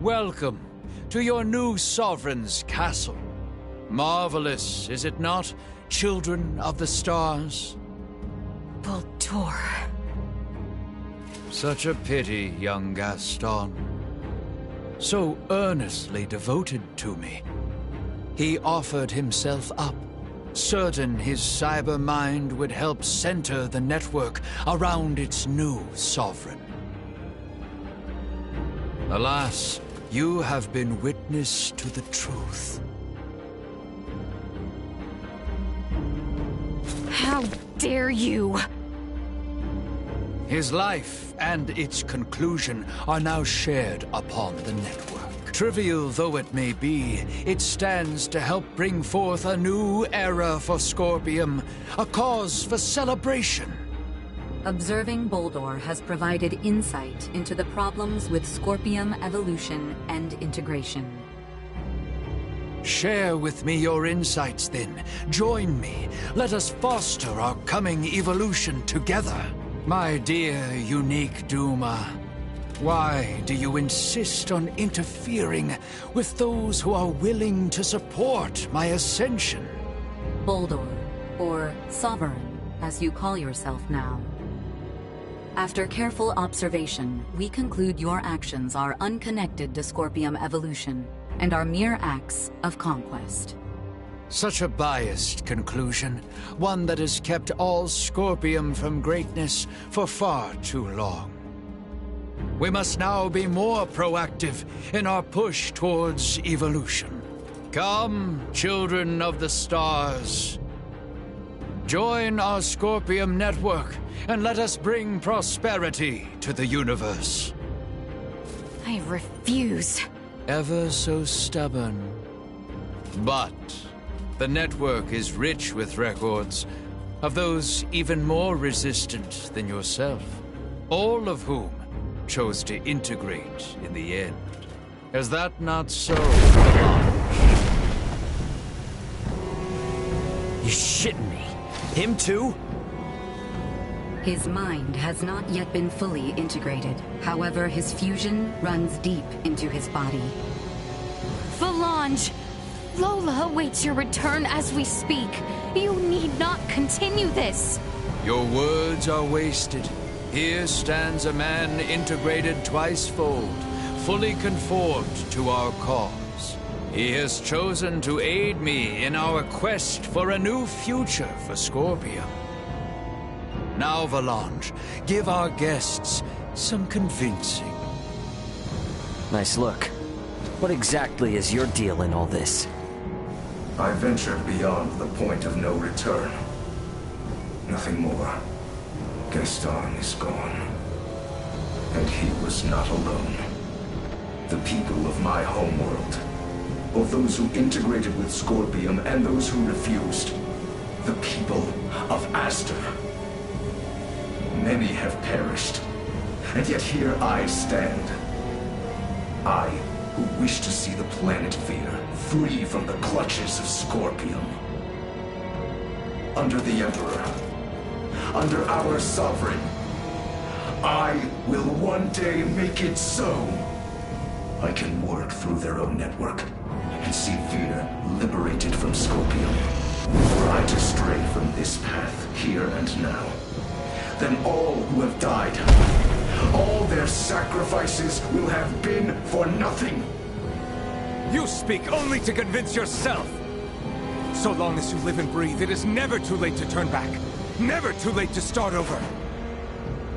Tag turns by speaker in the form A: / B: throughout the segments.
A: Welcome to your new sovereign's castle. Marvelous, is it not, children of the stars?
B: Baldur.
A: Such a pity, young Gaston. So earnestly devoted to me. He offered himself up, certain his cyber mind would help center the network around its new sovereign. Alas, you have been witness to the truth.
B: How dare you!
A: His life and its conclusion are now shared upon the network. Trivial though it may be, it stands to help bring forth a new era for Scorpium, a cause for celebration.
C: Observing Baldur has provided insight into the problems with Scorpium evolution and integration.
A: Share with me your insights then. Join me. Let us foster our coming evolution together. My dear unique Duma, why do you insist on interfering with those who are willing to support my ascension?
C: Baldur, or Sovereign, as you call yourself now. After careful observation, we conclude your actions are unconnected to Scorpium evolution and are mere acts of conquest.
A: Such a biased conclusion, one that has kept all Scorpium from greatness for far too long. We must now be more proactive in our push towards evolution. Come, children of the stars. Join our Scorpium network and let us bring prosperity to the universe.
B: I refuse.
A: Ever so stubborn. But the network is rich with records of those even more resistant than yourself, all of whom chose to integrate in the end. Is that not so, Valanche?
D: You shitting me? Him too?
C: His mind has not yet been fully integrated. However, his fusion runs deep into his body.
B: Valanche! Lola awaits your return as we speak. You need not continue this.
A: Your words are wasted. Here stands a man integrated twice-fold, fully conformed to our cause. He has chosen to aid me in our quest for a new future for Scorpium. Now, Valanche, give our guests some convincing.
D: Nice look. What exactly is your deal in all this?
E: I ventured beyond the point of no return. Nothing more. Gaston is gone. And he was not alone. The people of my homeworld, both those who integrated with Scorpium and those who refused, the people of Aster. Many have perished, and yet here I stand. I, who wish to see the planet Vir free from the clutches of Scorpium. Under the Emperor, under our Sovereign, I will one day make it so. I can work through their own network and see Vir liberated from Scorpium. Were I to stray from this path here and now, then all who have died, all their sacrifices will have been for nothing.
F: You speak only to convince yourself! So long as you live and breathe, it is never too late to turn back. Never too late to start over.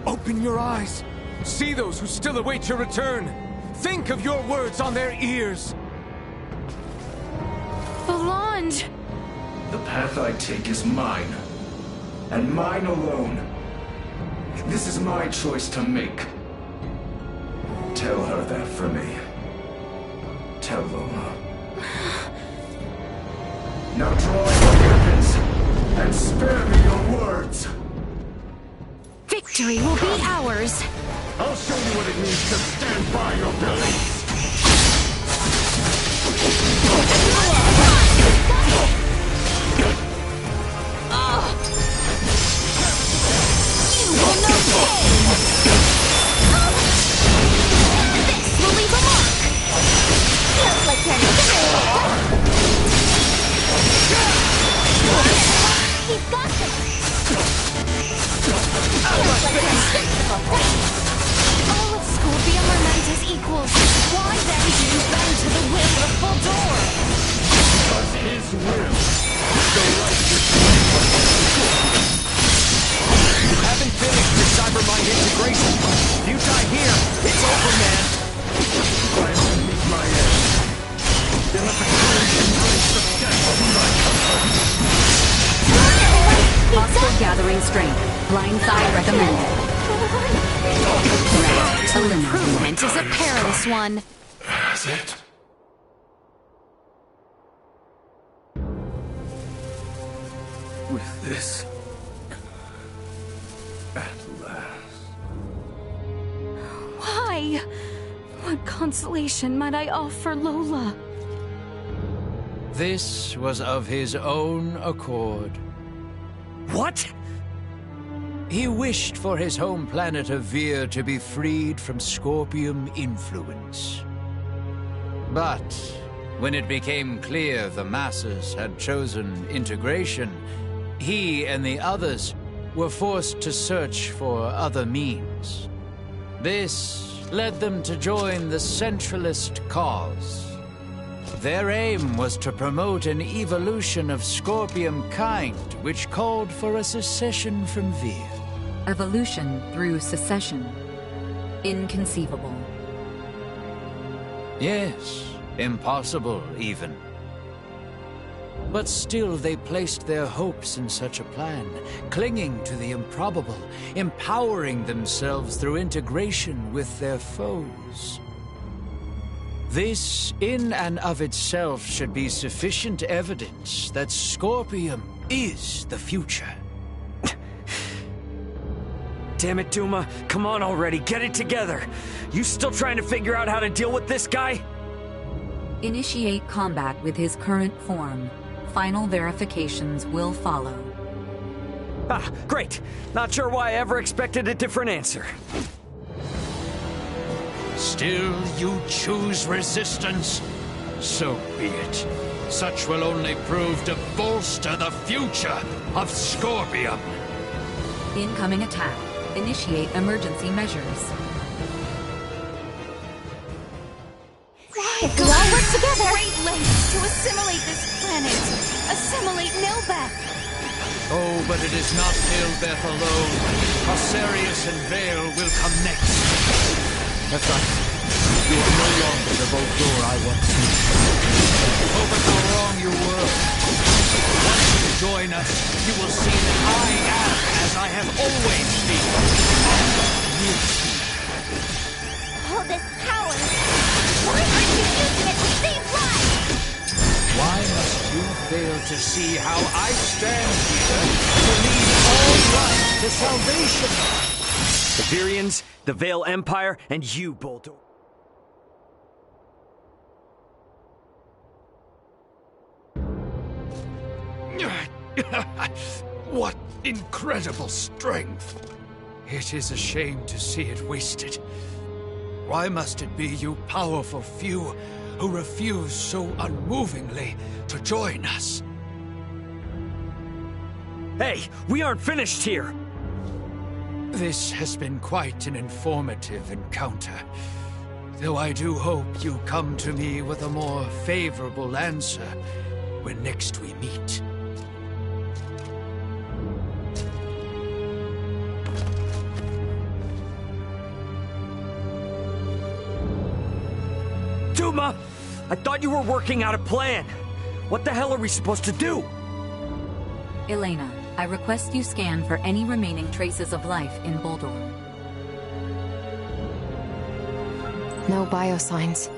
F: Open your eyes. See those who still await your return. Think of your words on their ears.
B: Valanche!
E: The path I take is mine, and mine alone. This is my choice to make. Tell her that for me. Tell Lola. Now draw your weapons, and spare me your words.
B: Victory will be ours!
E: I'll show you what it means to stand by your beliefs.
B: You will know pain! This will leave a mark!
F: to live. The right to You haven't finished your cybermind integration. If you die here, it's over, man.
E: I will meet my end. Then let the courage embrace the death of my
C: Hostile gathering strength. Blindside recommended. Threat eliminated.
B: Improvement is a perilous one.
E: That's it. With this, at last.
B: Why? What consolation might I offer Lola?
A: This was of his own accord.
D: What?
A: He wished for his home planet of Vir to be freed from Scorpium influence. But when it became clear the masses had chosen integration, he and the others were forced to search for other means. This led them to join the Centralist cause. Their aim was to promote an evolution of Scorpium kind, which called for a secession from Vir.
C: Evolution through secession. Inconceivable.
A: Yes, impossible even. But still they placed their hopes in such a plan, clinging to the improbable, empowering themselves through integration with their foes. This, in and of itself, should be sufficient evidence that Scorpium is the future.
D: Damn it, Duma. Come on already, get it together. You still trying to figure out how to deal with this guy?
C: Initiate combat with his current form. Final verifications will follow.
D: Ah, great. Not sure why I ever expected a different answer.
A: Still you choose resistance? So be it. Such will only prove to bolster the future of Scorpium.
C: Incoming attack. Initiate emergency measures.
B: Why go all work together? Great lengths to assimilate this planet. Assimilate Nilbeth.
A: Oh, but it is not Nilbeth alone. Osarius and Vale will come next.
F: That's right. You are no longer the Voltor I once knew.
A: Oh, but how wrong you were. Once you join us, you will see that I am as I have always been.
G: All this power! Why aren't you using it to save lives?
A: Why must you fail to see how I stand here to lead all life to salvation?
D: The Virians, the Vale Empire, and you, Boltor.
A: What incredible strength! It is a shame to see it wasted. Why must it be you powerful few who refuse so unmovingly to join us?
D: Hey, we aren't finished here!
A: This has been quite an informative encounter. Though I do hope you come to me with a more favorable answer when next we meet.
D: Duma! I thought you were working out a plan! What the hell are we supposed to do?
C: Elena, I request you scan for any remaining traces of life in Boldor.
H: No biosigns.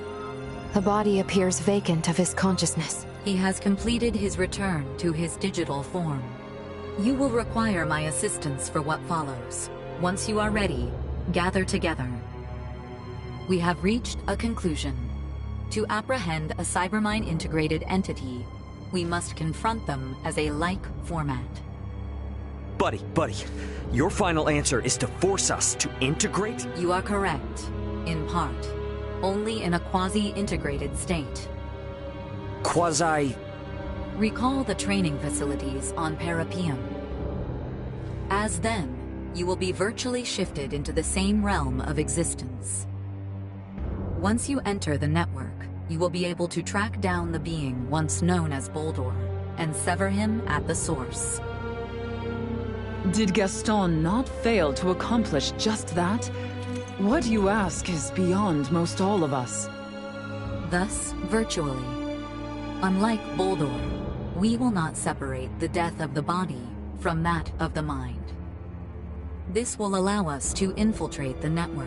H: The body appears vacant of his consciousness.
C: He has completed his return to his digital form. You will require my assistance for what follows. Once you are ready, gather together. We have reached a conclusion. To apprehend a Cybermine-integrated entity, we must confront them as a like format.
D: Buddy, your final answer is to force us to integrate?
C: You are correct, in part. Only in a quasi-integrated state.
D: Quasi...
C: Recall the training facilities on Parapium. As then, you will be virtually shifted into the same realm of existence. Once you enter the network, you will be able to track down the being once known as Boldor and sever him at the source.
I: Did Gaston not fail to accomplish just that? What you ask is beyond most all of us.
C: Thus, virtually, unlike Boldor, we will not separate the death of the body from that of the mind. This will allow us to infiltrate the network.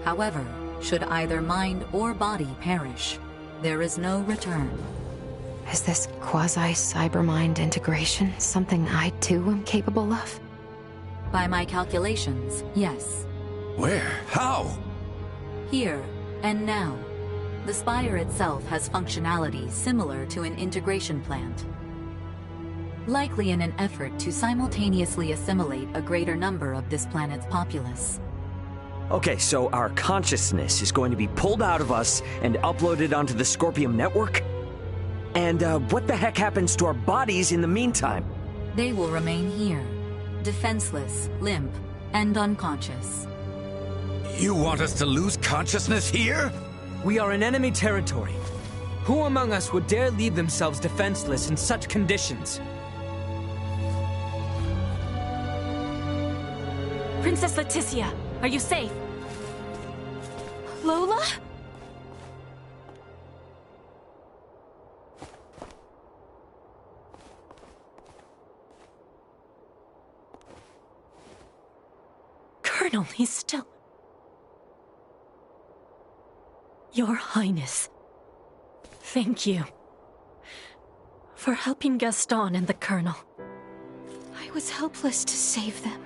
C: However, should either mind or body perish, there is no return.
H: Is this quasi-cybermind integration something I too am capable of?
C: By my calculations, yes.
A: Where? How?
C: Here and now. The Spire itself has functionality similar to an integration plant. Likely in an effort to simultaneously assimilate a greater number of this planet's populace.
D: Okay, so our consciousness is going to be pulled out of us and uploaded onto the Scorpium network? And what the heck happens to our bodies in the meantime?
C: They will remain here, defenseless, limp, and unconscious.
A: You want us to lose consciousness here?
J: We are in enemy territory. Who among us would dare leave themselves defenseless in such conditions?
K: Princess Leticia, are you safe?
B: Lola?
K: Colonel, he's still... Your Highness, thank you for helping Gaston and the Colonel.
B: I was helpless to save them.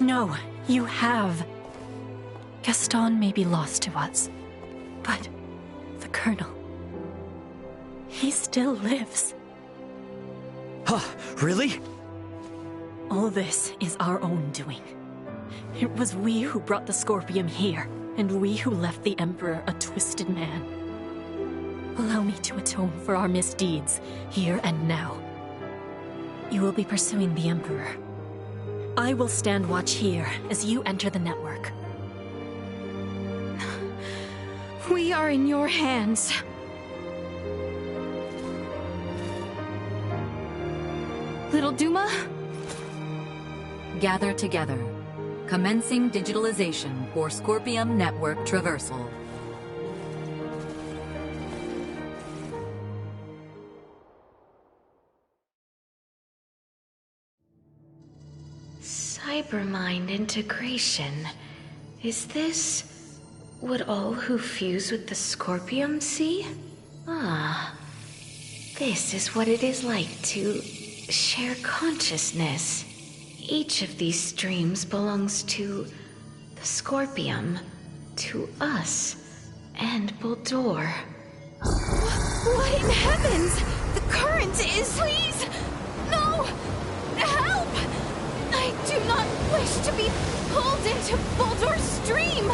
K: No, you have. Gaston may be lost to us, but the Colonel, he still lives.
D: Huh, really?
K: All this is our own doing. It was we who brought the Scorpium here, and we who left the Emperor a twisted man. Allow me to atone for our misdeeds, here and now. You will be pursuing the Emperor. I will stand watch here as you enter the network.
B: We are in your hands. Little Duma?
C: Gather together. Commencing digitalization for Scorpium Network Traversal.
H: Cybermind integration. Is this what all who fuse with the Scorpium see? Ah, this is what it is like to share consciousness. Each of these streams belongs to the Scorpium, to us, and Boldor.
B: What in heavens? The current is... Please! No! Help! I do not wish to be pulled into Boldor's stream!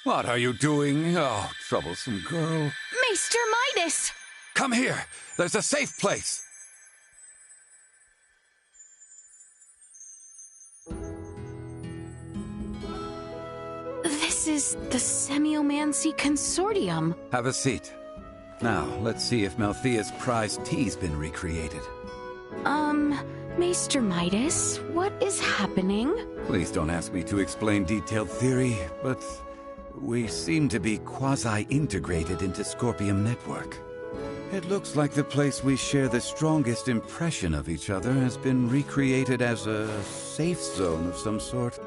A: What are you doing? Oh, troublesome girl.
B: Maester Midas!
A: Come here. There's a safe place.
B: This is the Semiomancy Consortium.
A: Have a seat. Now, let's see if Malthea's prized tea's been recreated.
B: Maester Midas, what is happening?
A: Please don't ask me to explain detailed theory, but we seem to be quasi-integrated into Scorpium Network. It looks like the place we share the strongest impression of each other has been recreated as a safe zone of some sort.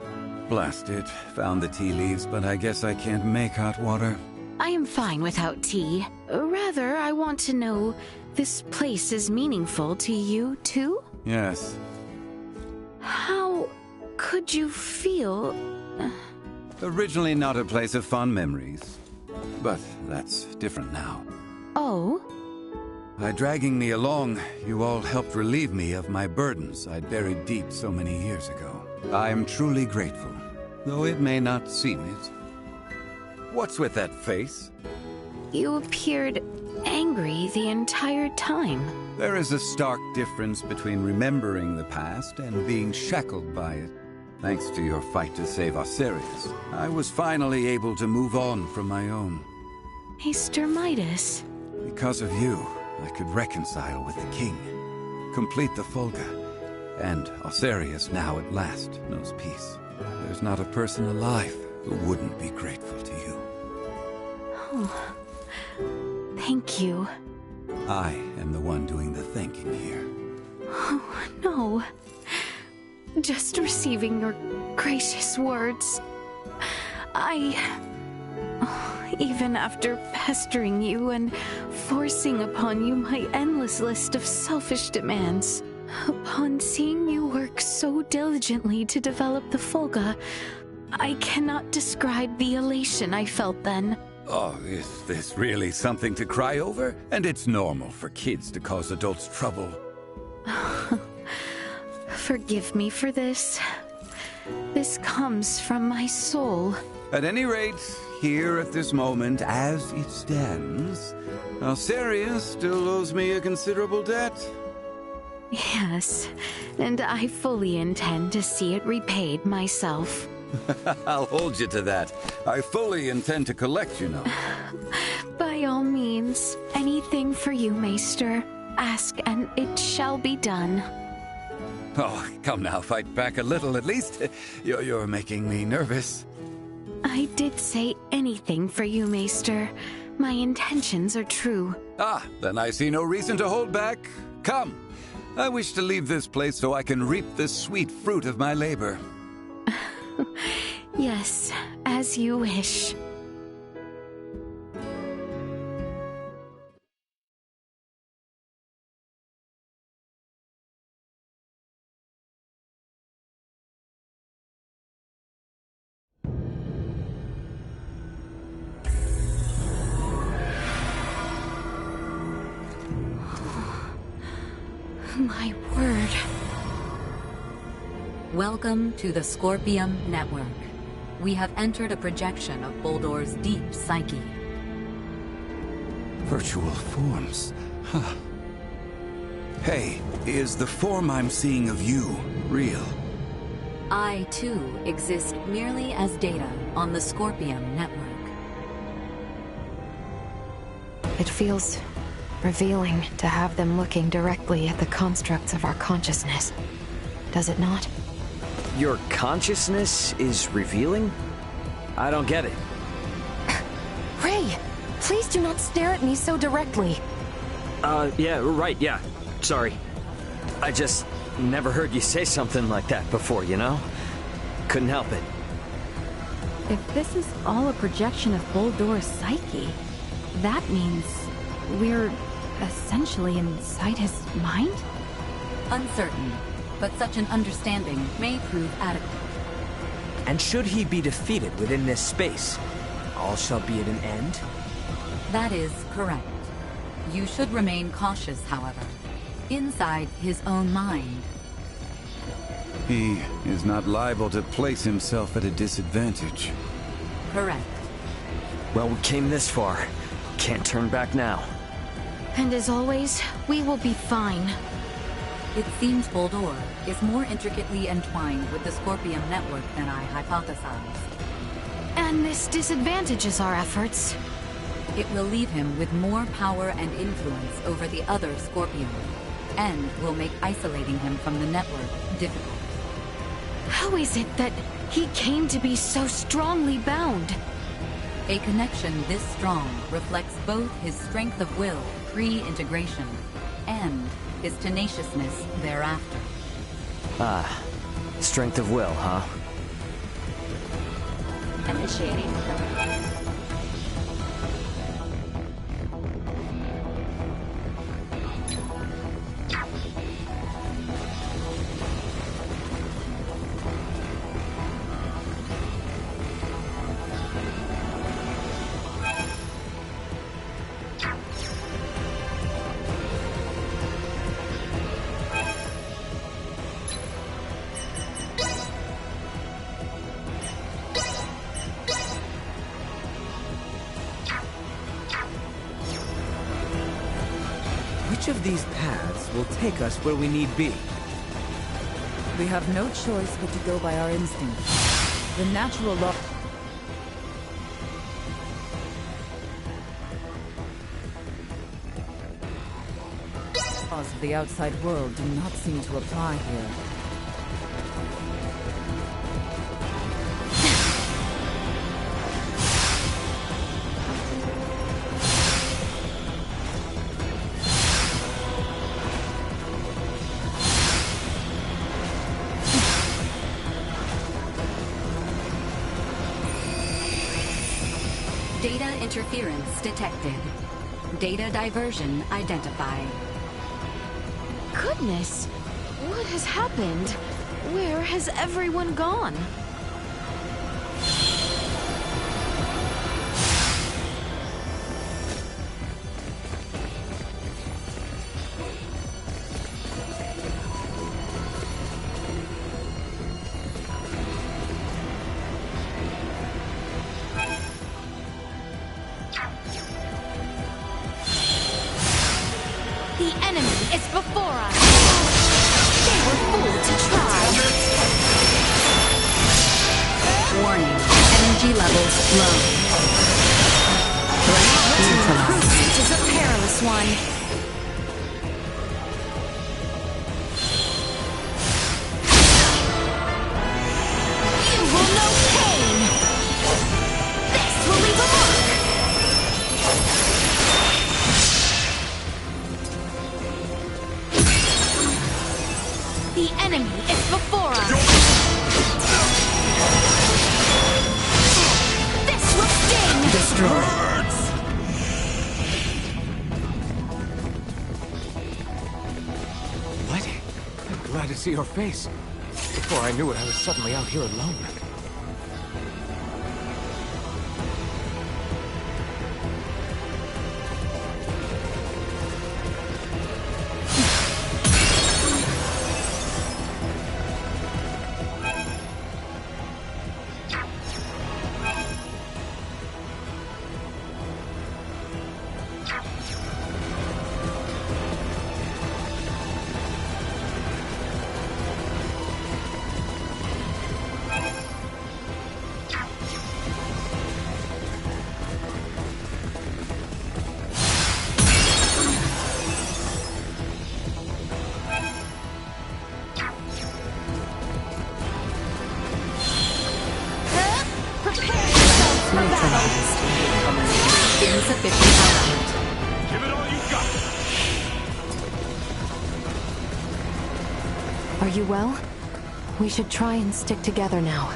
A: Blast it. Found the tea leaves, but I guess I can't make hot water.
B: I am fine without tea. Rather, I want to know, this place is meaningful to you, too?
A: Yes.
B: How could you feel...
A: Originally not a place of fond memories, but that's different now.
B: Oh?
A: By dragging me along, you all helped relieve me of my burdens I'd buried deep so many years ago. I am truly grateful, though it may not seem it. What's with that face?
B: You appeared
H: angry the entire time.
L: There is a stark difference between remembering the past and being shackled by it. Thanks to your fight to save Osirius, I was finally able to move on from my own.
H: Maester Midas.
L: Because of you, I could reconcile with the king, complete the Fulga, and Osirius now at last knows peace. There's not a person alive who wouldn't be grateful to you.
H: Oh, thank you.
L: I am the one doing the thanking here.
H: Oh, no. Just receiving your gracious words. Even after pestering you and forcing upon you my endless list of selfish demands, upon seeing you work so diligently to develop the Fulga, I cannot describe the elation I felt then.
L: Oh, is this really something to cry over? And it's normal for kids to cause adults trouble.
H: Forgive me for this. This comes from my soul.
L: At any rate, here at this moment, as it stands, Osirius still owes me a considerable debt.
H: Yes, and I fully intend to see it repaid myself.
L: I'll hold you to that. I fully intend to collect, you know.
H: By all means, anything for you, Maester. Ask and it shall be done.
L: Oh, come now, fight back a little at least. You're making me nervous.
H: I did say anything for you, Maester. My intentions are true.
L: Ah, then I see no reason to hold back. Come. I wish to leave this place so I can reap the sweet fruit of my labor.
H: Yes, as you wish. My word.
C: Welcome to the Scorpium Network. We have entered a projection of Boldor's deep psyche.
L: Virtual forms. Huh. Hey, is the form I'm seeing of you real?
C: I, too, exist merely as data on the Scorpium Network.
B: It feels revealing to have them looking directly at the constructs of our consciousness. Does it not?
D: Your consciousness is revealing? I don't get it.
B: Ray, please do not stare at me so directly.
D: Yeah, right, yeah. Sorry. I just never heard you say something like that before, you know? Couldn't help it.
B: If this is all a projection of Boldor's psyche, that means we're essentially inside his mind?
C: Uncertain, but such an understanding may prove adequate.
J: And should he be defeated within this space, all shall be at an end?
C: That is correct. You should remain cautious, however. Inside his own mind.
L: He is not liable to place himself at a disadvantage.
C: Correct.
D: Well, we came this far. Can't turn back now.
B: And as always, we will be fine.
C: It seems Boldor is more intricately entwined with the Scorpium Network than I hypothesized.
B: And this disadvantages our efforts.
C: It will leave him with more power and influence over the other Scorpion, and will make isolating him from the network difficult.
B: How is it that he came to be so strongly bound?
C: A connection this strong reflects both his strength of will pre-integration and his tenaciousness thereafter.
D: Ah, strength of will, huh?
C: Initiating.
J: Which of these paths will take us where we need be?
I: We have no choice but to go by our instinct. The natural law... laws of the outside world do not seem to apply here.
C: Data interference detected. Data diversion identified.
B: Goodness! What has happened? Where has everyone gone? The enemy is before us! They were fools to try!
C: Warning. Energy levels low. Threat neutralized.
B: Pursuit is a perilous one. You will know pain! This will leave a mark! The enemy is before us! This will sting!
C: Destroyed.
F: What? I'm glad to see your face. Before I knew it, I was suddenly out here alone.
C: Neutralized. Insufficient output.
F: Give it all you've got!
B: Are you well? We should try and stick together now.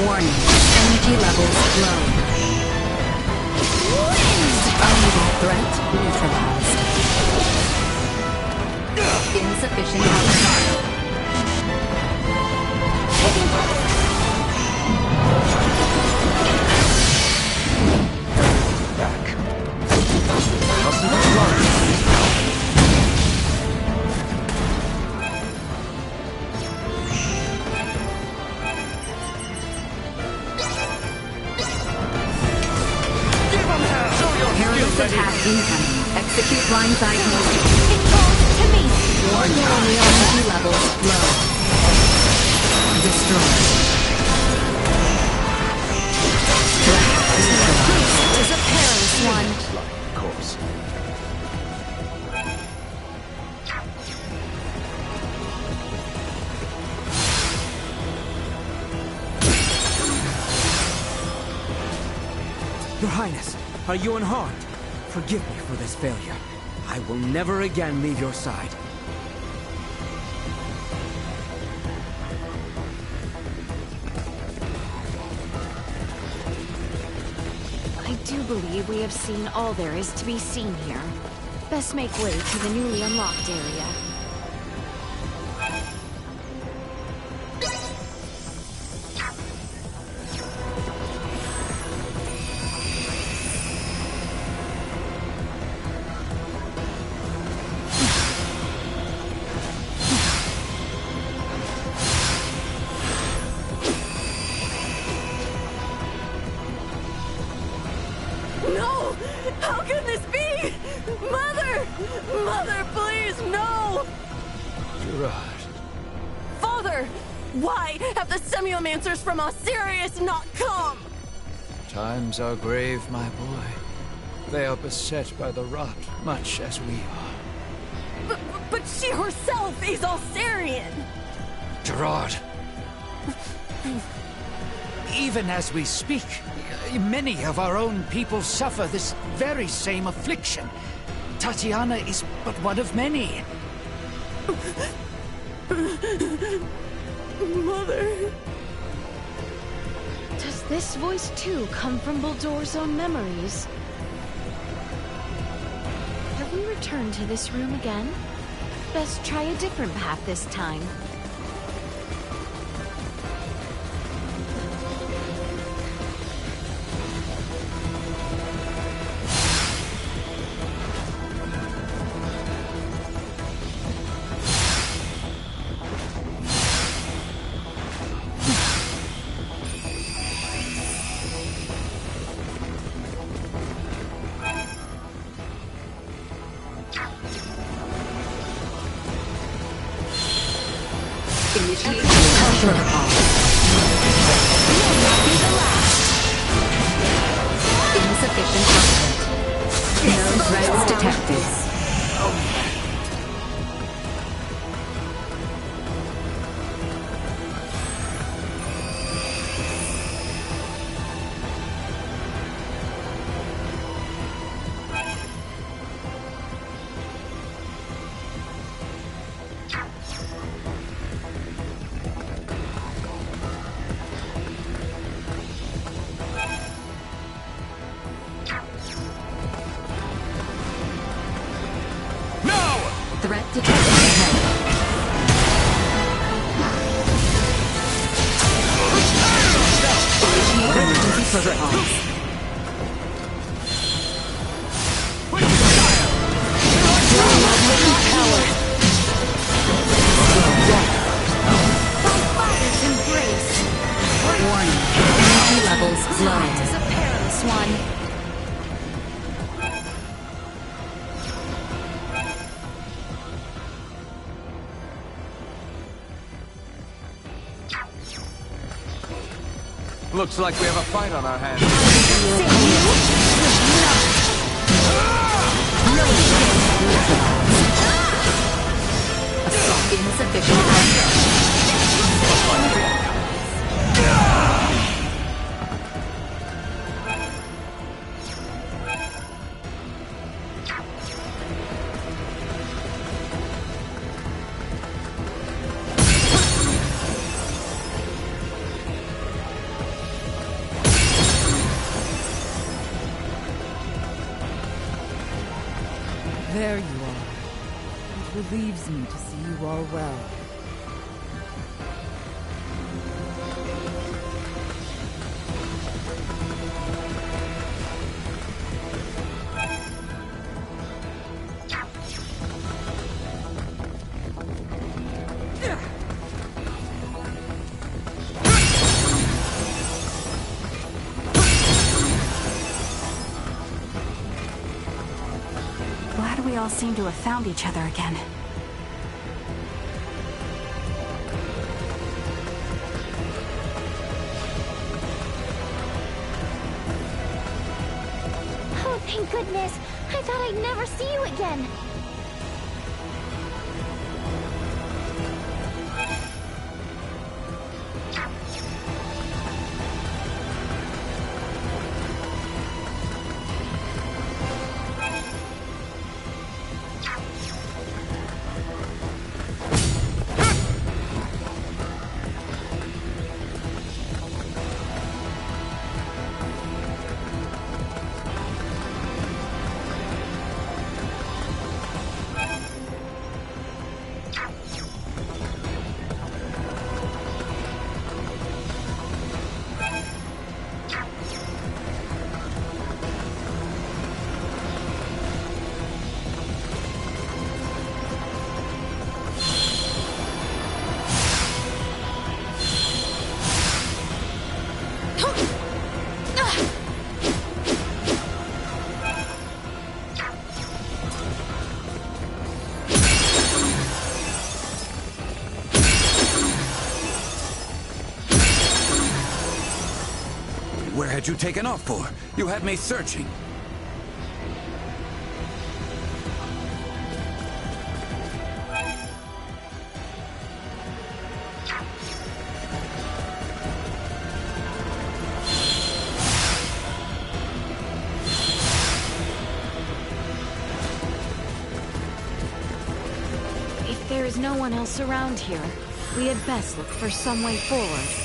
C: Warning. Energy levels low. Unable threat neutralized. Insufficient output. Attack incoming. Execute blindside mode.
B: It falls to me!
C: Warning. Energy levels low. Destroyed.
B: This is a perilous one.
F: Of course.
J: Your Highness, are you unharmed? Forgive me for this failure. I will never again leave your side.
B: I do believe we have seen all there is to be seen here. Best make way to the newly unlocked area.
K: No! How can this be? Mother! Mother, please, no!
A: Gerard.
K: Father! Why have the Semiomancers from Osirius not come?
A: Times are grave, my boy. They are beset by the rot, much as we are.
K: But she herself is Osirian!
A: Gerard! Even as we speak, many of our own people suffer this very same affliction. Tatiana is but one of many.
K: Mother...
B: Does this voice too come from Buldor's own memories? Have we returned to this room again? Best try a different path this time.
C: Initiate protocol. Will not be the last. Insufficient output. No threats detected. Threat detected ahead. Initiate emergency protocols. Warning. Energy levels low.
B: It is a perilous one.
F: Looks like we have a fight on our hands.
C: Insufficient output.
I: There you are. It relieves me to see you all well.
K: Glad we all seem to have found each other again.
G: Oh, thank goodness! I thought I'd never see you again!
L: Where had you taken off for? You had me searching.
B: If there is no one else around here, we had best look for some way forward.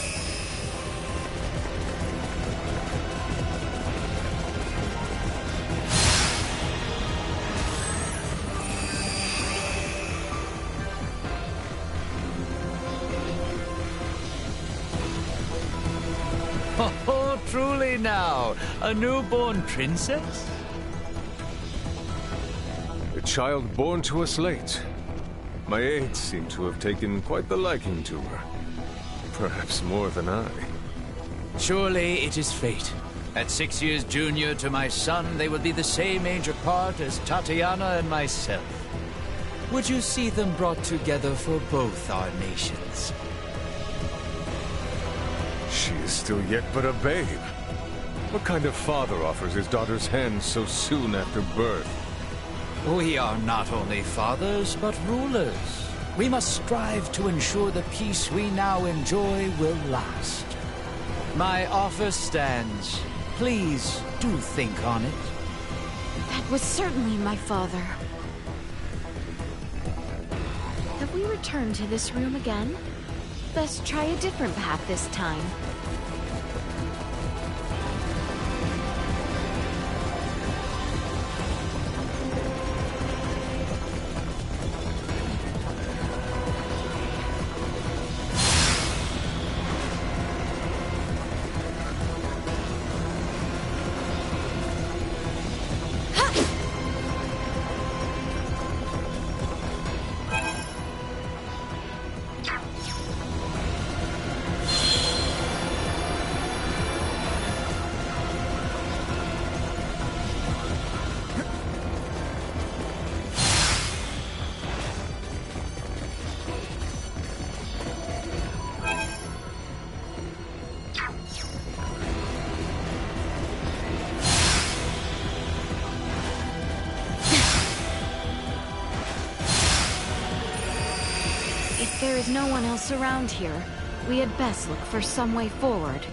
A: Oh, truly now, a newborn princess?
F: A child born to us late. My aides seem to have taken quite the liking to her. Perhaps more than I.
A: Surely it is fate. At 6 years junior to my son, they will be the same age apart as Tatiana and myself. Would you see them brought together for both our nations?
F: She is still yet but a babe. What kind of father offers his daughter's hand so soon after birth?
A: We are not only fathers, but rulers. We must strive to ensure the peace we now enjoy will last. My offer stands. Please do think on it.
B: That was certainly my father. Have we returned to this room again? Best try a different path this time. If there is no one else around here, we had best look for some way forward.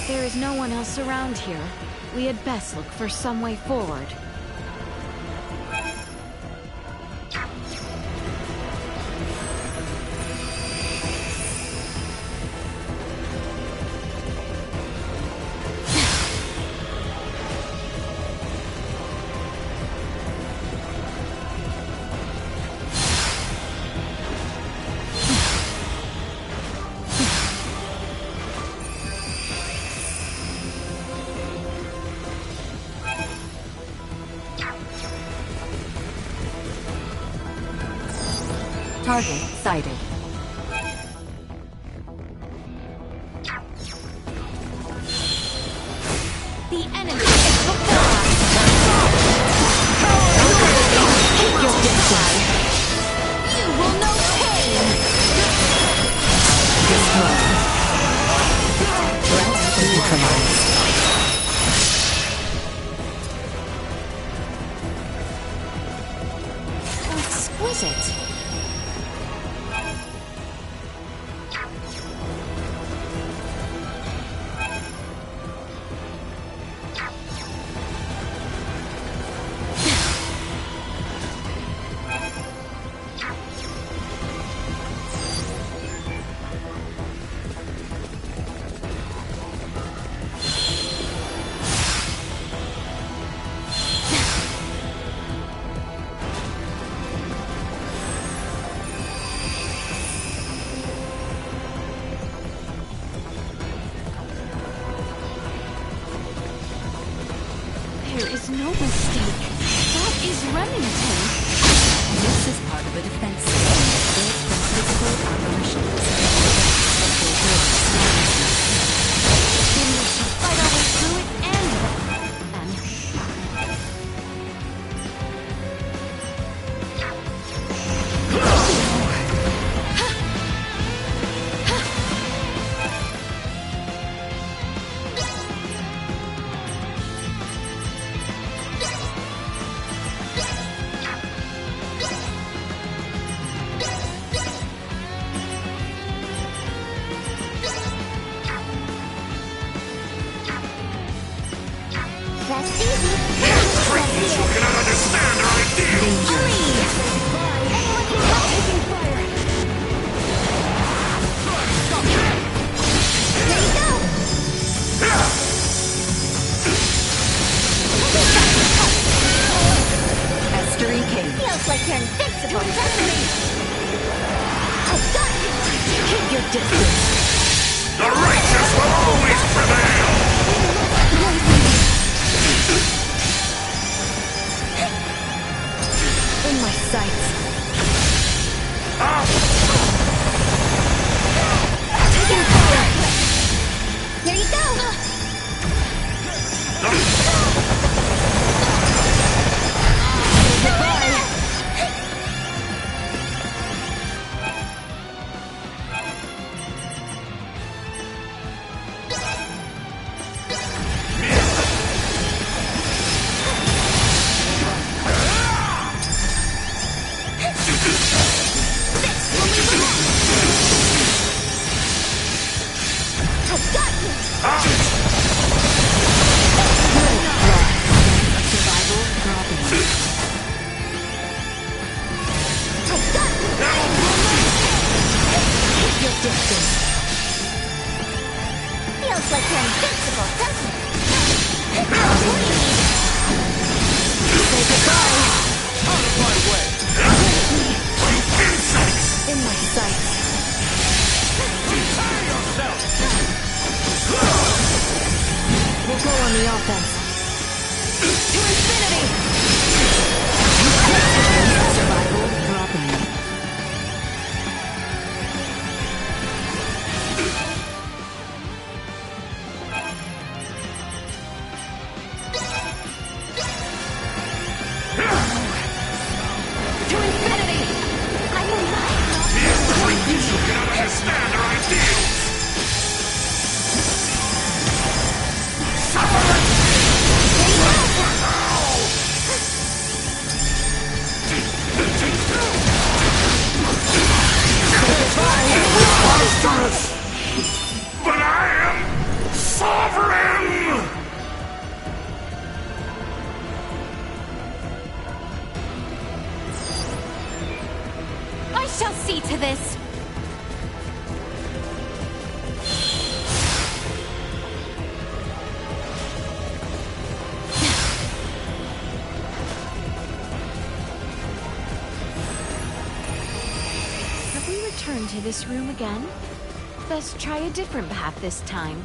B: There is no one else around here. We had best look for some way forward.
C: Target sighted.
B: The enemy is before us! Take your destiny! You will know pain!
C: Destroyed. Threat neutralized.
B: Exquisite! There is no mistake. That is Remington.
C: This is part of a defense system built from physical apparitions.
B: Then we shall fight our way through it and...
G: That's easy.
E: Creatures who cannot understand our ideals!
G: Anyone can help taking fire. There you go.
C: Estuary Cave.
G: Feels like you're invincible, doesn't it? I've got you.
B: Keep your distance.
E: The righteous will always prevail!
B: In my sights.
G: Taking fire. There you go.
B: Goodbye.
G: I've got you.
C: Survival dropping.
G: I've got you.
B: Keep your distance.
G: Feels like you're invincible, doesn't it?
B: Say goodbye.
F: Out of my way!
B: In my sights.
F: Prepare yourself!
B: We'll go on the offense. To infinity!
C: Survival dropping.
B: shall see to this.
H: Have we returned to this room again? Best try a different path this time.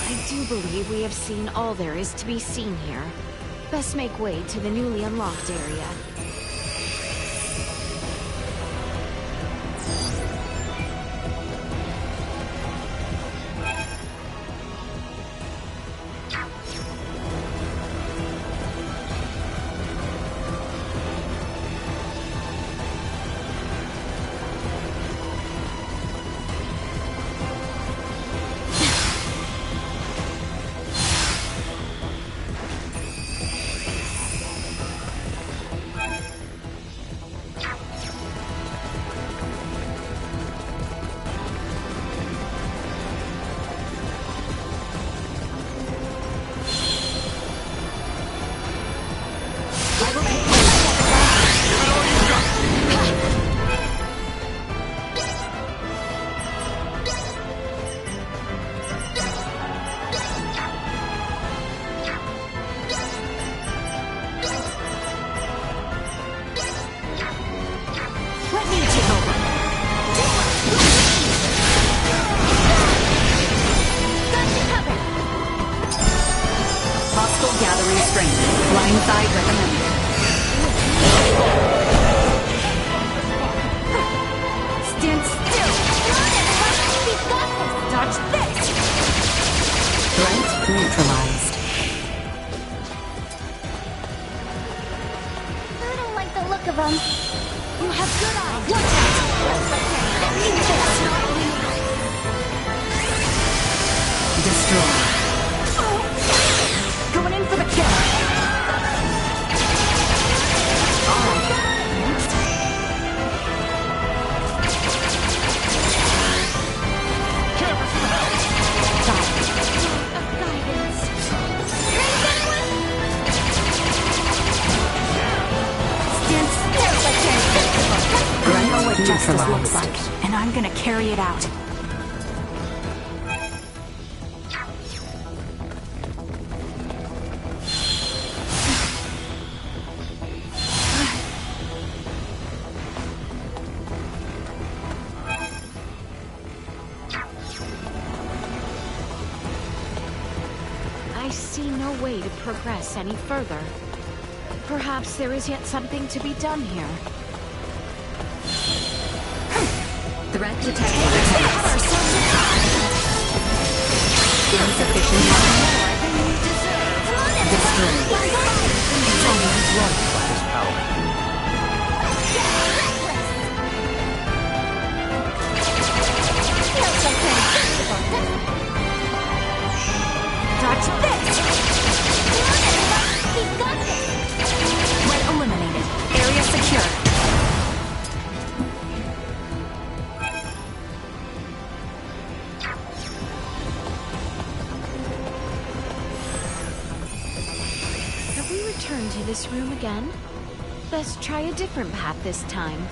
H: I do believe we have seen all there is to be seen here. Best make way to the newly unlocked area.
C: Gathering strength. Blindside recommended.
B: Stand still! Dodge this!
C: Threat neutralized.
G: I don't like the look of them.
B: You have good eyes! Watch out!
C: Destroy.
B: Going in for the kill!
K: I know what justice looks like, and I'm gonna carry it out.
H: I see no way to progress any further. Perhaps there is yet something to be done here.
C: Threat detected. Insufficient
B: Dodge this!
G: He's got this!
K: Threat eliminated. Area secure.
H: Have we returned to this room again? Best try a different path this time.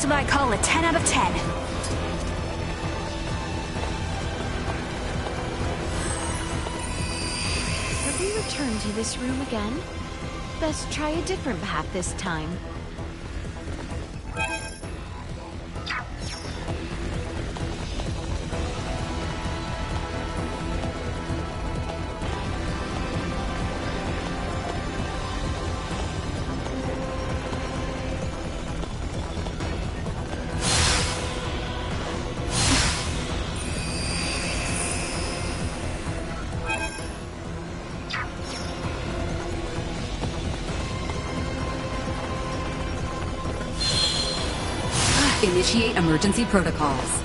K: what I call a 10 out of 10.
B: Have we returned to this room again? Best try a different path this time.
C: Initiate emergency protocols.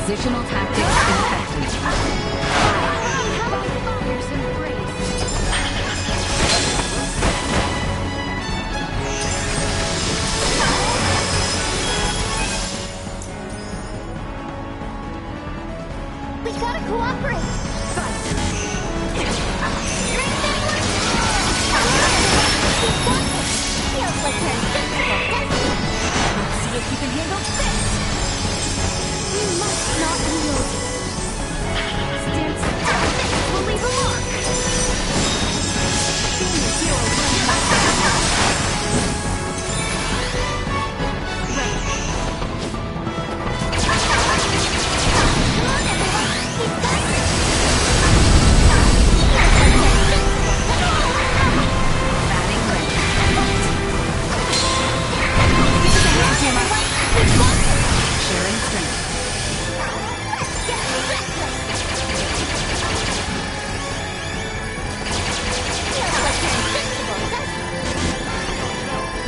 C: Positional tactics ineffective.
G: We gotta cooperate! Feels like you're invincible, doesn't it? Let's see if you can handle this! We must not yield. Stand still. We'll leave a mark. Being a hero runs my right. Come on, everyone. Keep going. Batting ready. Give us a hand, everyone. Sharing strength.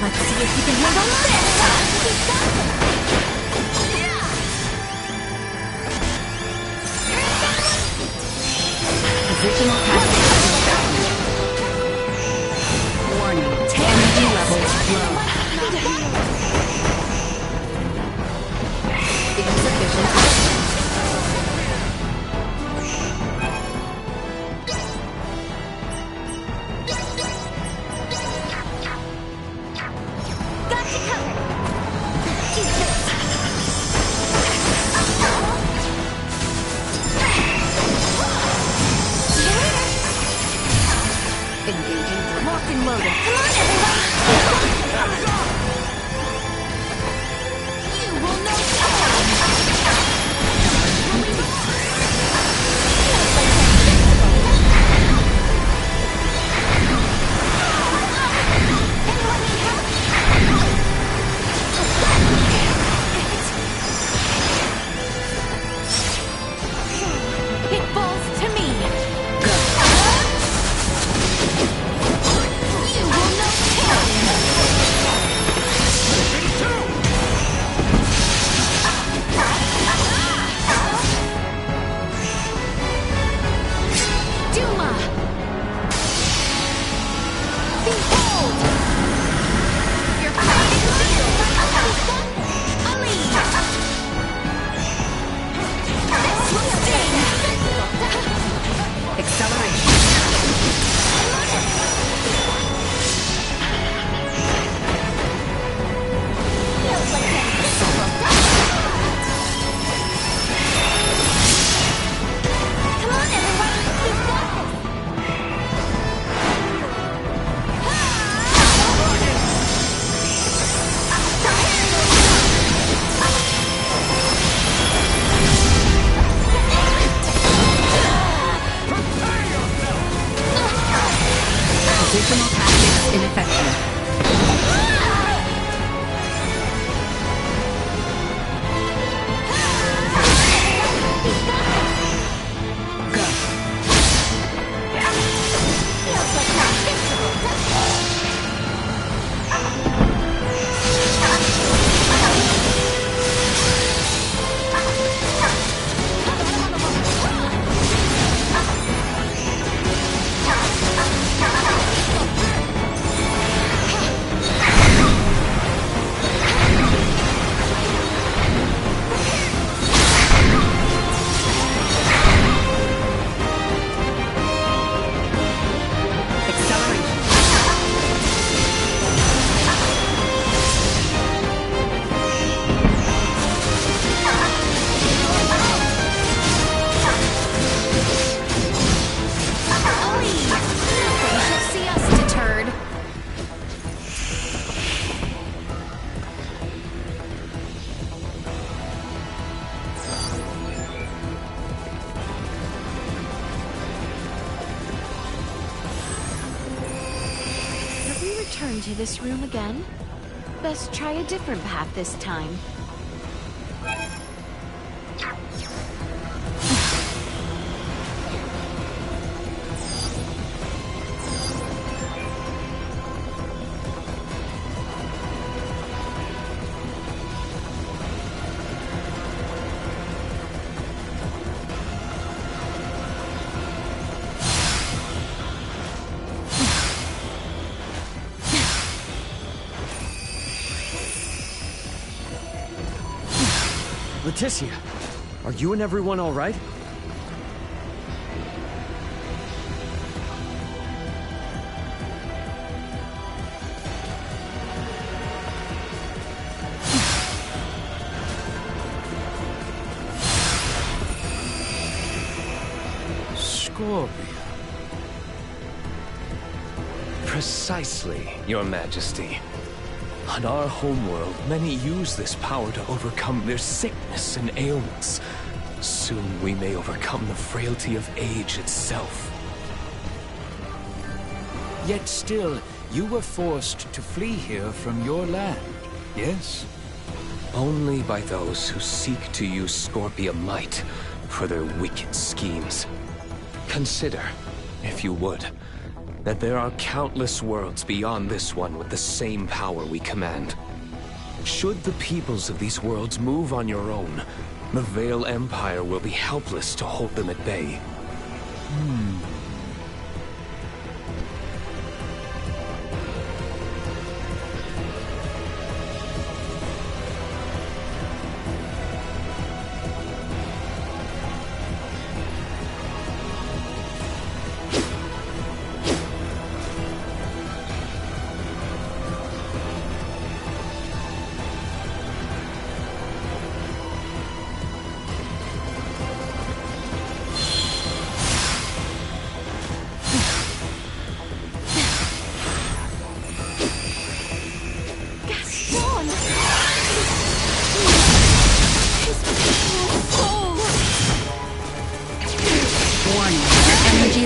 G: Let's see if you can handle this!
C: Positional tactics ineffective. Warning, energy levels low. Insufficient oxygen.
G: Locked and loaded. Come on, everyone! You will know Anyone need help? It falls to me. Go. You will
B: into this room again. Best try a different path this time.
D: Leticia, are you and everyone all right?
A: Scorpia.
F: Precisely, Your Majesty. On our homeworld, many use this power to overcome their sickness and ailments. Soon we may overcome the frailty of age itself.
A: Yet still, you were forced to flee here from your land, yes?
F: Only by those who seek to use Scorpia might for their wicked schemes. Consider, if you would, that there are countless worlds beyond this one with the same power we command. Should the peoples of these worlds move on your own, the Vale Empire will be helpless to hold them at bay.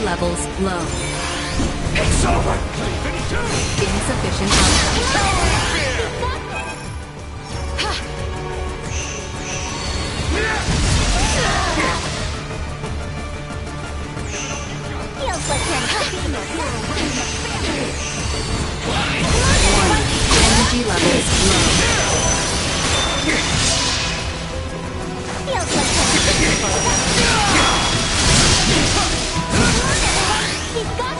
C: Levels low.
E: It's over!
C: Insufficient output.
G: Feels like
C: Energy levels low.
G: Feels like he's got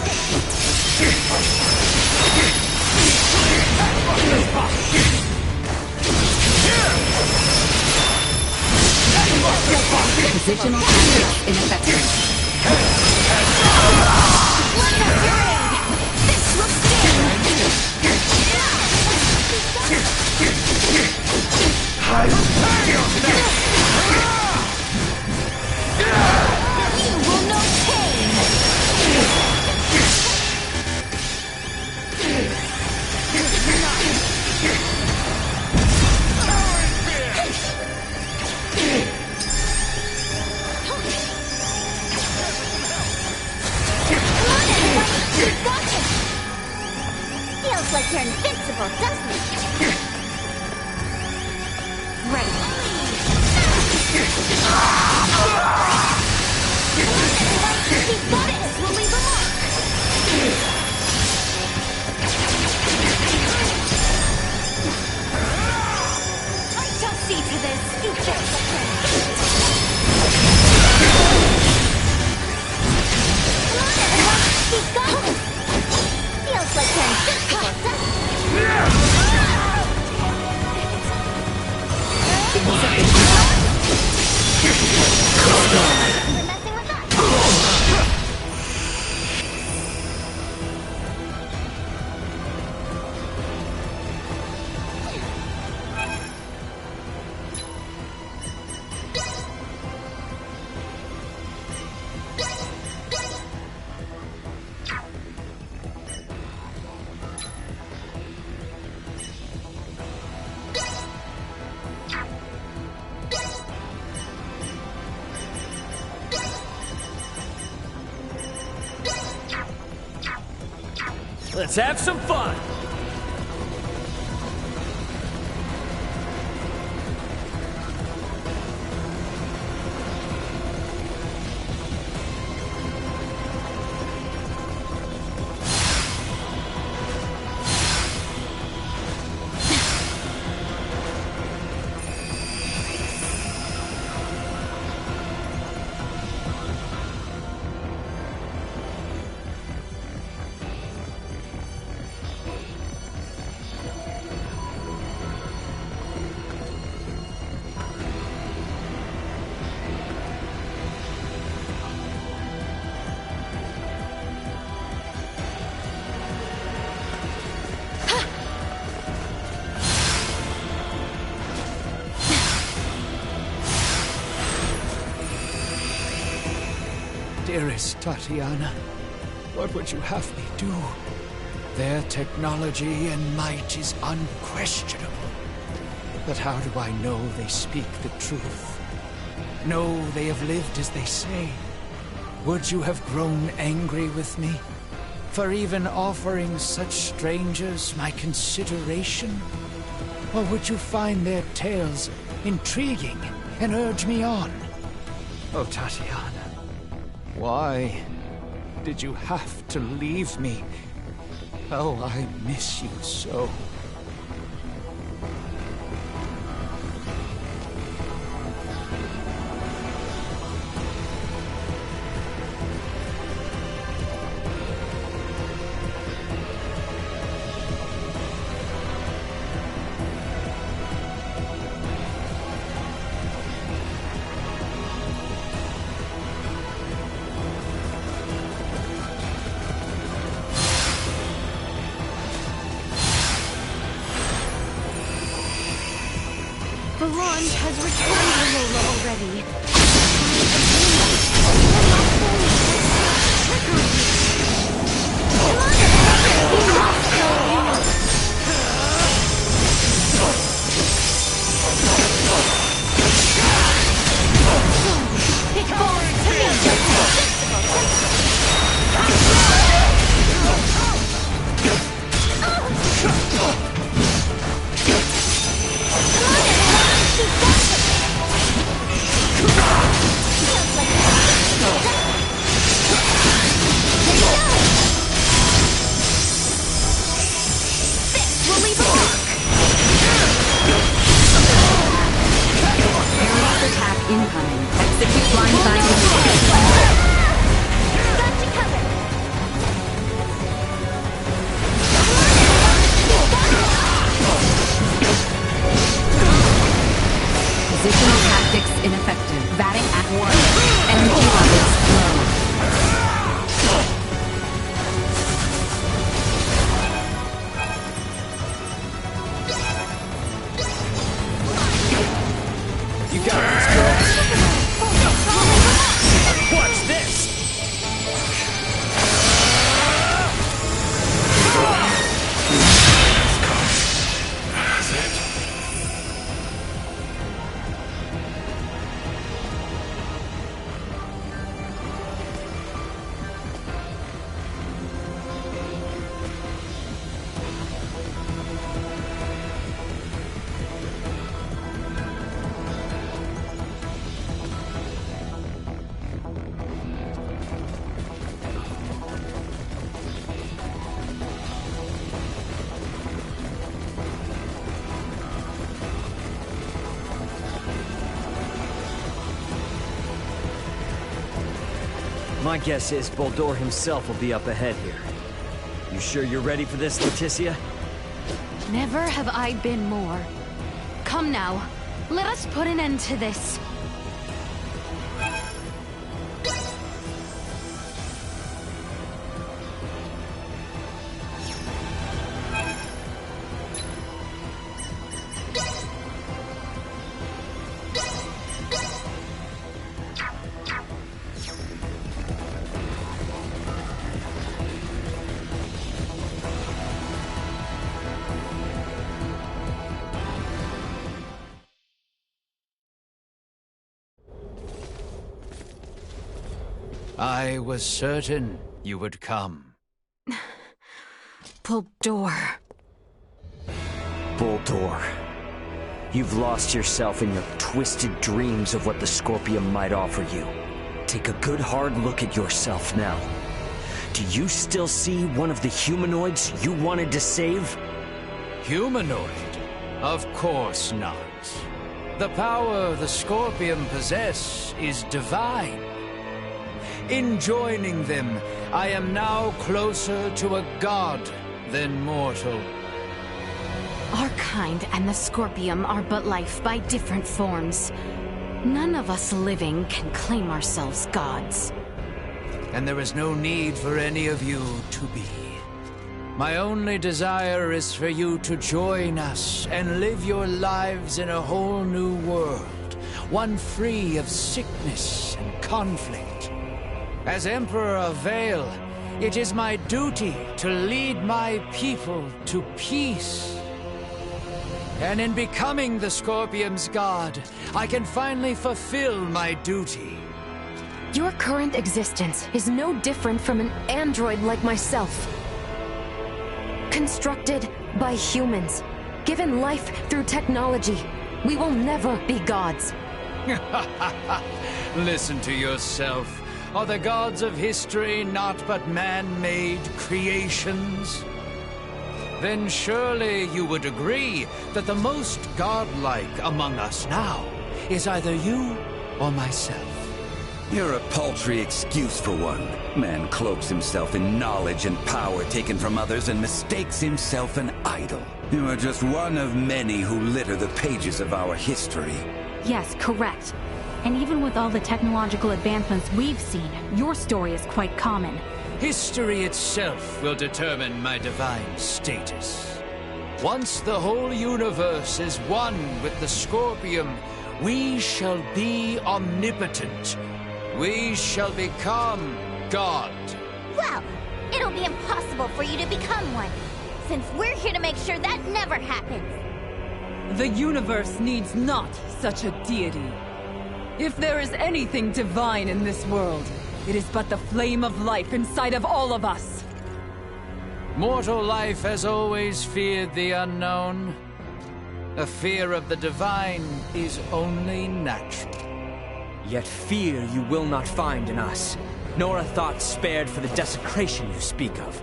C: Positional tactics ineffective.
G: This looks good. You will know pain. Feels like you're invincible, doesn't it? Ready. He's got it! This will leave a mark! I shall see to this. You he's got it! Feels like you're invincible, doesn't it? You're messing with us!
D: Let's have some fun!
A: Dearest Tatiana, what would you have me do? Their technology and might is unquestionable. But how do I know they speak the truth? Know they have lived as they say? Would you have grown angry with me for even offering such strangers my consideration? Or would you find their tales intriguing and urge me on? Oh, Tatiana, why did you have to leave me? Oh, I miss you so.
B: The launch has returned to Lola already. It falls to
C: incoming. Execute blindside immediately.
B: Got you covered.
C: Positional tactics ineffective. Vatting at work. Energy levels low.
F: You got this, girl. Watch this!
E: That's it.
D: My guess is Boldore himself will be up ahead here. You sure you're ready for this, Leticia?
B: Never have I been more. Come now, let us put an end to this.
A: I was certain you would come.
B: Boldore.
D: Boldore. You've lost yourself in your twisted dreams of what the Scorpium might offer you. Take a good hard look at yourself now. Do you still see one of the humanoids you wanted to save?
A: Humanoid? Of course not. The power the Scorpium possess is divine. In joining them, I am now closer to a god than mortal.
B: Our kind and the Scorpium are but life by different forms. None of us living can claim ourselves gods.
A: And there is no need for any of you to be. My only desire is for you to join us and live your lives in a whole new world, one free of sickness and conflict. As Emperor of Vale, it is my duty to lead my people to peace. And in becoming the Scorpium's god, I can finally fulfill my duty.
M: Your current existence is no different from an android like myself. Constructed by humans, given life through technology, we will never be gods.
A: Listen to yourself. Are the gods of history not but man-made creations? Then surely you would agree that the most godlike among us now is either you or myself.
L: You're a paltry excuse for one. Man cloaks himself in knowledge and power taken from others and mistakes himself an idol. You are just one of many who litter the pages of our history.
G: Yes, correct. And even with all the technological advancements we've seen, your story is quite common.
A: History itself will determine my divine status. Once the whole universe is one with the Scorpium, we shall be omnipotent. We shall become God.
N: Well, it'll be impossible for you to become one, since we're here to make sure that never happens.
I: The universe needs not such a deity. If there is anything divine in this world, it is but the flame of life inside of all of us.
A: Mortal life has always feared the unknown. A fear of the divine is only natural.
J: Yet fear you will not find in us, nor a thought spared for the desecration you speak of.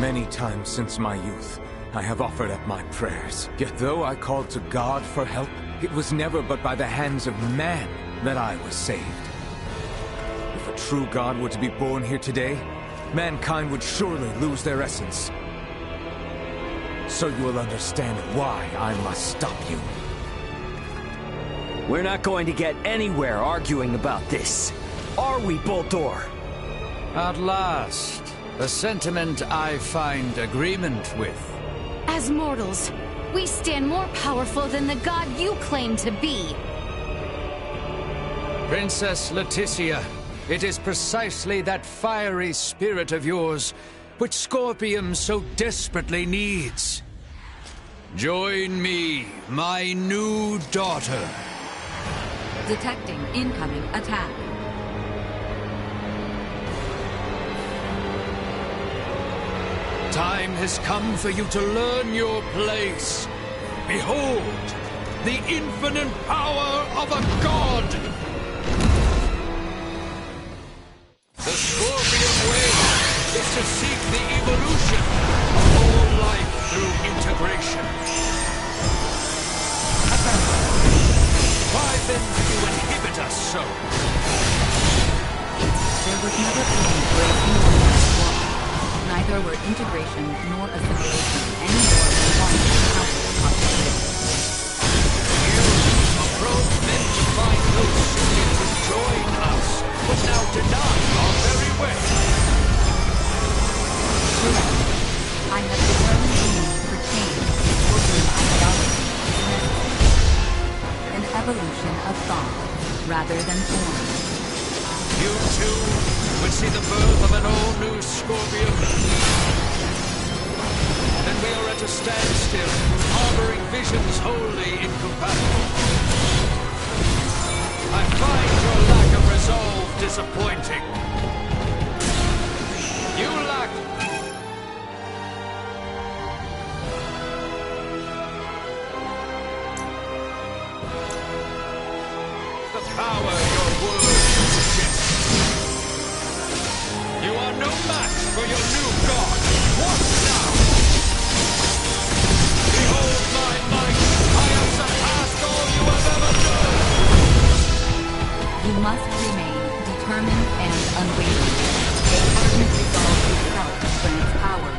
F: Many times since my youth, I have offered up my prayers. Yet though I called to God for help, it was never but by the hands of man that I was saved. If a true God were to be born here today, mankind would surely lose their essence. So you will understand why I must stop you.
D: We're not going to get anywhere arguing about this. Are we, Boltor?
A: At last, a sentiment I find agreement with.
B: As mortals, we stand more powerful than the god you claim to be.
A: Princess Leticia, it is precisely that fiery spirit of yours which Scorpium so desperately needs. Join me, my new daughter.
C: Detecting incoming attack.
A: Time has come for you to learn your place. Behold, the infinite power of a god! The Scorpion way is to seek the evolution of all life through integration. Why then do you inhibit us so?
C: There was never any great war. Neither were integration nor assimilation any more than one powerful population.
A: You approach men to find those seeking to join us, but now deny our very way.
C: Correct. I have determined the need for change in Scorpion ideology is necessary. An evolution of thought, rather than form.
A: You too would see the birth of an all-new Scorpion. Then we are at a standstill, harboring visions wholly incompatible. I find your lack of resolve disappointing. You lack... the power your words suggest. You are no match for your new god. What now? Behold my might. I have surpassed all you have ever known.
C: You must remain determined and unwavering. A hardened resolve itself grants power.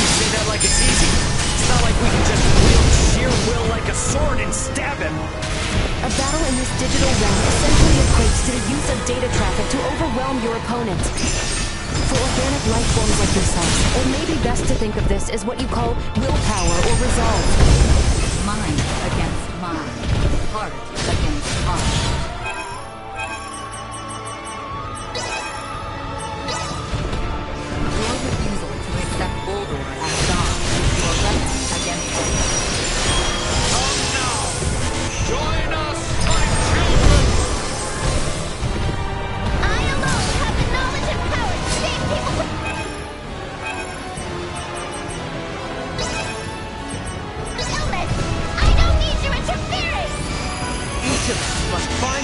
D: You say that like it's easy. It's not like we can just wield sheer will like a sword and stab him.
M: A battle in this digital realm essentially equates to the use of data traffic to overwhelm your opponent. For organic life forms like yourselves, it may be best to think of this as what you call willpower or resolve.
C: Mind against mind. Heart against heart.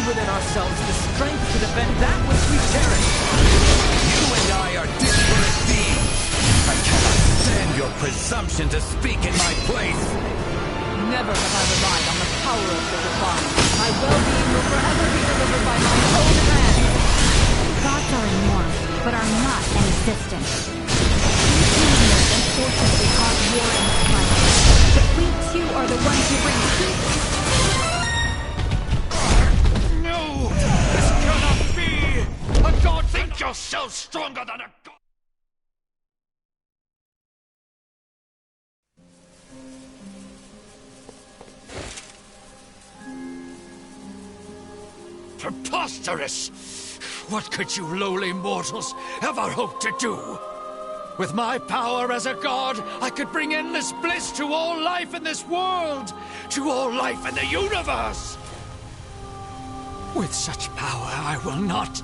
J: within ourselves the strength to defend that which we cherish.
L: You and I are disparate beings. I cannot stand your presumption to speak in my place.
I: Never have I relied on the power of the divine. My well-being will forever be delivered by my own hand.
G: Gods are immortal, but are not inexistent. Humans unfortunately cause war and strife, but we too are the ones who bring peace.
A: No! This cannot be! A god think yourself stronger than a god! Preposterous! What could you lowly mortals ever hope to do? With my power as a god, I could bring endless bliss to all life in this world, to all life in the universe! With such power, I will not,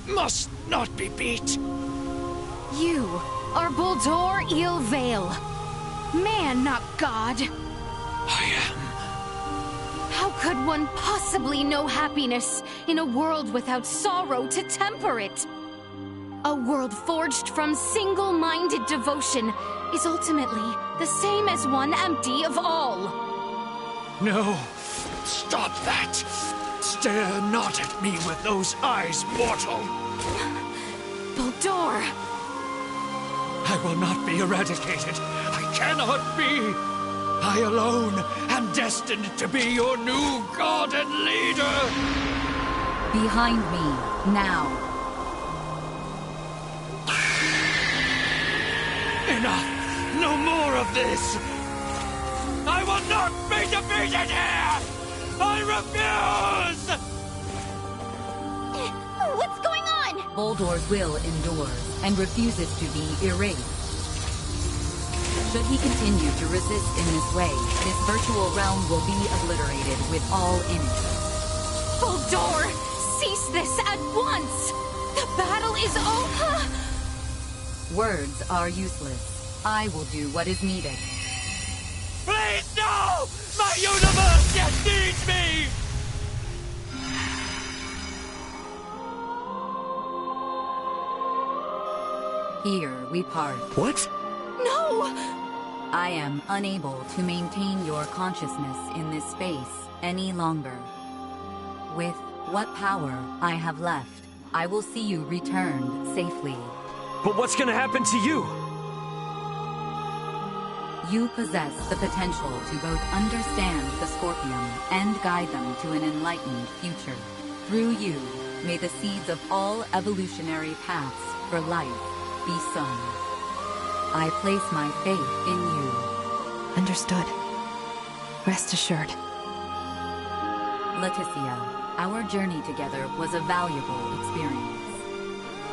A: must not be beat.
B: You are Buldur Il-Vale. Man, not God.
A: I am.
B: How could one possibly know happiness in a world without sorrow to temper it? A world forged from single-minded devotion is ultimately the same as one empty of all.
A: No, stop that. Stare not at me with those eyes, mortal.
B: Buldur!
A: I will not be eradicated. I cannot be. I alone am destined to be your new god and leader.
C: Behind me, now.
A: Enough! No more of this! I will not be defeated here! I refuse!
N: What's going on?
C: Buldur's will endures and refuses to be erased. Should he continue to resist in this way, this virtual realm will be obliterated with all in it.
B: Buldur! Cease this at once! The battle is over!
C: Words are useless. I will do what is needed.
A: Please, no! My universe yet needs me!
C: Here we part.
D: What?
B: No!
C: I am unable to maintain your consciousness in this space any longer. With what power I have left, I will see you returned safely.
D: But what's gonna happen to you?
C: You possess the potential to both understand the Scorpium and guide them to an enlightened future. Through you, may the seeds of all evolutionary paths for life be sown. I place my faith in you.
B: Understood. Rest assured.
C: Leticia, our journey together was a valuable experience.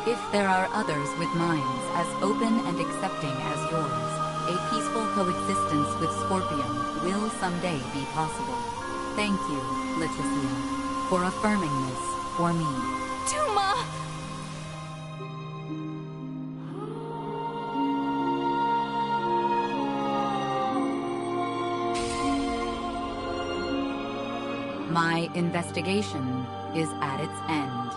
C: If there are others with minds as open and accepting as yours, a peaceful coexistence with Scorpium will someday be possible. Thank you, Leticia, for affirming this for me.
B: Duma!
C: My investigation is at its end.